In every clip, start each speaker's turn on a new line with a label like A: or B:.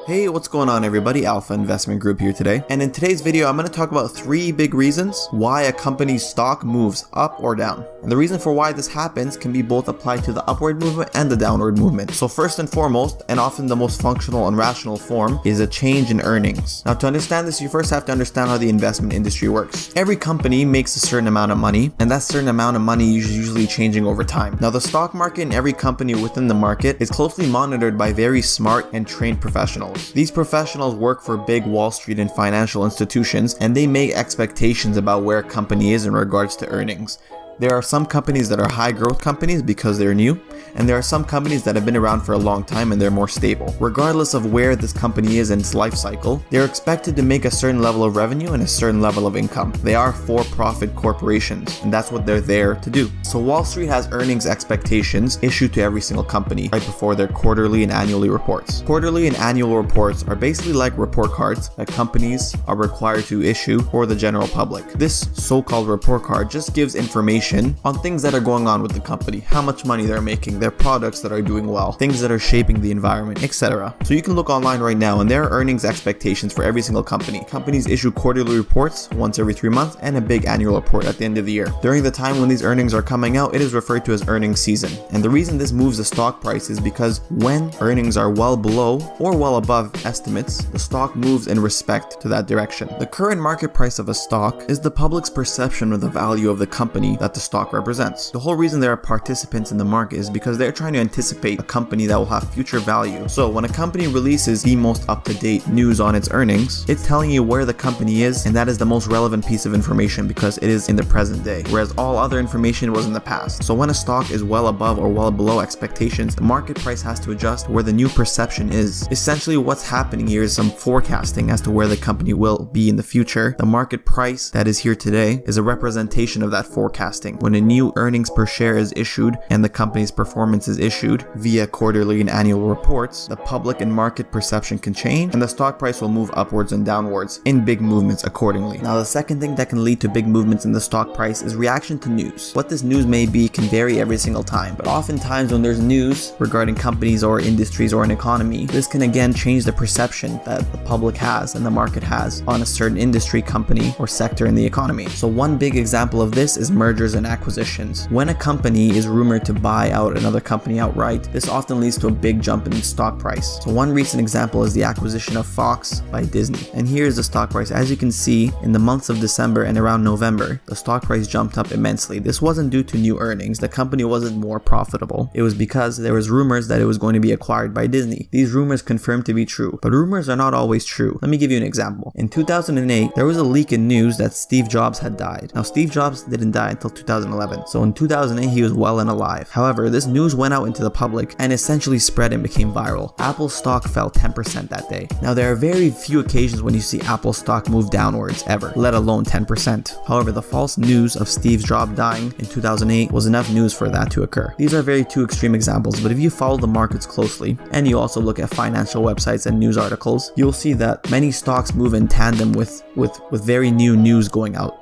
A: Hey, what's going on everybody? Alpha Investment Group here today. And in today's video, I'm going to talk about 3 big reasons why a company's stock moves up or down. And the reason for why this happens can be both applied to the upward movement and the downward movement. So first and foremost, and often the most functional and rational form, is a change in earnings. Now to understand this, you first have to understand how the investment industry works. Every company makes a certain amount of money, and that certain amount of money is usually changing over time. Now the stock market and every company within the market is closely monitored by very smart and trained professionals. These professionals work for big Wall Street and financial institutions, and they make expectations about where a company is in regards to earnings. There are some companies that are high growth companies because they're new, and there are some companies that have been around for a long time and they're more stable. Regardless of where this company is in its life cycle, they're expected to make a certain level of revenue and a certain level of income. They are for-profit corporations, and that's what they're there to do. So Wall Street has earnings expectations issued to every single company right before their quarterly and annually reports. Quarterly and annual reports are basically like report cards that companies are required to issue for the general public. This so-called report card just gives information on things that are going on with the company, how much money they're making, their products that are doing well, things that are shaping the environment, etc. So you can look online right now and there are earnings expectations for every single company. Companies issue quarterly reports once every 3 months and a big annual report at the end of the year. During the time when these earnings are coming out, it is referred to as earnings season. And the reason this moves the stock price is because when earnings are well below or well above estimates, the stock moves in respect to that direction. The current market price of a stock is the public's perception of the value of the company that the stock represents. The whole reason there are participants in the market is because they're trying to anticipate a company that will have future value. So when a company releases the most up-to-date news on its earnings, it's telling you where the company is, and that is the most relevant piece of information because it is in the present day, whereas all other information was in the past. So when a stock is well above or well below expectations, the market price has to adjust where the new perception is. Essentially what's happening here is some forecasting as to where the company will be in the future. The market price that is here today is a representation of that forecasting. When a new earnings per share is issued and the company's performance is issued via quarterly and annual reports, the public and market perception can change and the stock price will move upwards and downwards in big movements accordingly. Now the second thing that can lead to big movements in the stock price is reaction to news. What this news may be can vary every single time, but oftentimes when there's news regarding companies or industries or an economy, this can again change the perception that the public has and the market has on a certain industry, company, or sector in the economy. So one big example of this is mergers and acquisitions. When a company is rumored to buy out another company outright, this often leads to a big jump in its stock price. So one recent example is the acquisition of Fox by Disney. And here's the stock price. As you can see, in the months of December and around November, the stock price jumped up immensely. This wasn't due to new earnings. The company wasn't more profitable. It was because there was rumors that it was going to be acquired by Disney. These rumors confirmed to be true, but rumors are not always true. Let me give you an example. In 2008, there was a leak in news that Steve Jobs had died. Now, Steve Jobs didn't die until 2011. So in 2008, he was well and alive. However, this news went out into the public and essentially spread and became viral. Apple's stock fell 10% that day. Now, there are very few occasions when you see Apple stock move downwards ever, let alone 10%. However, the false news of Steve Jobs dying in 2008 was enough news for that to occur. These are very two extreme examples, but if you follow the markets closely and you also look at financial websites and news articles, you'll see that many stocks move in tandem with very new news going out.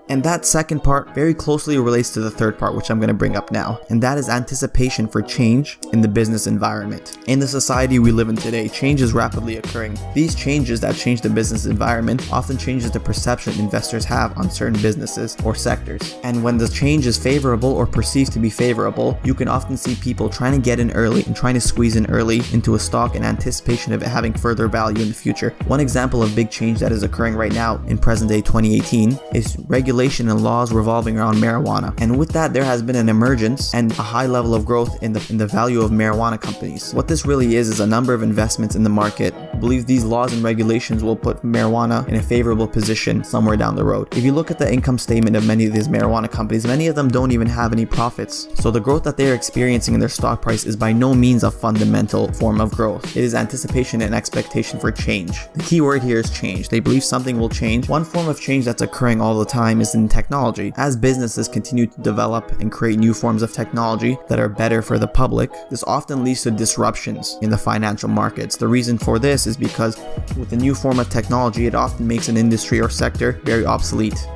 A: And that second part very closely relates to the third part, which I'm going to bring up now, and that is anticipation for change in the business environment. In the society we live in today, change is rapidly occurring. These changes that change the business environment often changes the perception investors have on certain businesses or sectors. And when the change is favorable or perceived to be favorable, you can often see people trying to get in early and trying to squeeze in early into a stock in anticipation of it having further value in the future. One example of big change that is occurring right now in present day 2018 is regulation and laws revolving around marijuana. And with that, there has been an emergence and a high level of growth in the value of marijuana companies. What this really is a number of investments in the market believe these laws and regulations will put marijuana in a favorable position somewhere down the road. If you look at the income statement of many of these marijuana companies, many of them don't even have any profits. So the growth that they're experiencing in their stock price is by no means a fundamental form of growth. It is anticipation and expectation for change. The key word here is change. They believe something will change. One form of change that's occurring all the time is in technology. As businesses continue to develop and create new forms of technology that are better for the public, this often leads to disruptions in the financial markets. The reason for this is because with a new form of technology, it often makes an industry or sector very obsolete.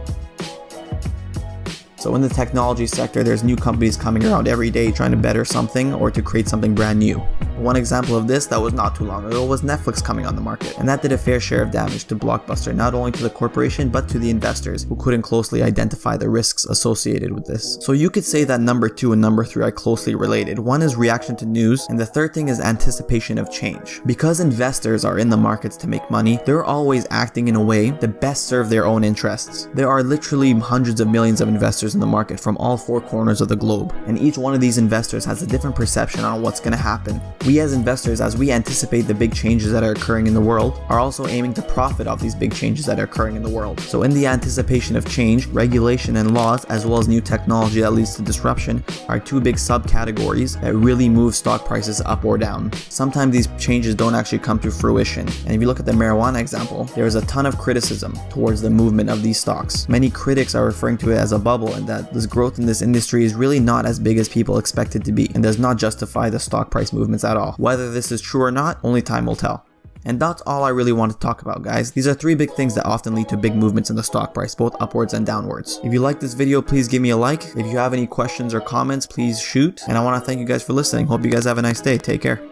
A: So in the technology sector, there's new companies coming around every day trying to better something or to create something brand new. One example of this that was not too long ago was Netflix coming on the market, and that did a fair share of damage to Blockbuster, not only to the corporation but to the investors who couldn't closely identify the risks associated with this. So you could say that number 2 and number 3 are closely related. One is reaction to news, and the third thing is anticipation of change. Because investors are in the markets to make money, they're always acting in a way to best serve their own interests. There are literally hundreds of millions of investors in the market from all 4 corners of the globe, and each one of these investors has a different perception on what's going to happen. We as investors, as we anticipate the big changes that are occurring in the world, are also aiming to profit off these big changes that are occurring in the world. So in the anticipation of change, regulation and laws, as well as new technology that leads to disruption, are 2 big subcategories that really move stock prices up or down. Sometimes these changes don't actually come to fruition, and if you look at the marijuana example, there is a ton of criticism towards the movement of these stocks. Many critics are referring to it as a bubble, and that this growth in this industry is really not as big as people expect it to be, and does not justify the stock price movements at all. Whether this is true or not, only time will tell. And that's all I really want to talk about, guys. These are 3 big things that often lead to big movements in the stock price, both upwards and downwards. If you like this video, please give me a like. If you have any questions or comments, please shoot. And I want to thank you guys for listening. Hope you guys have a nice day. Take care.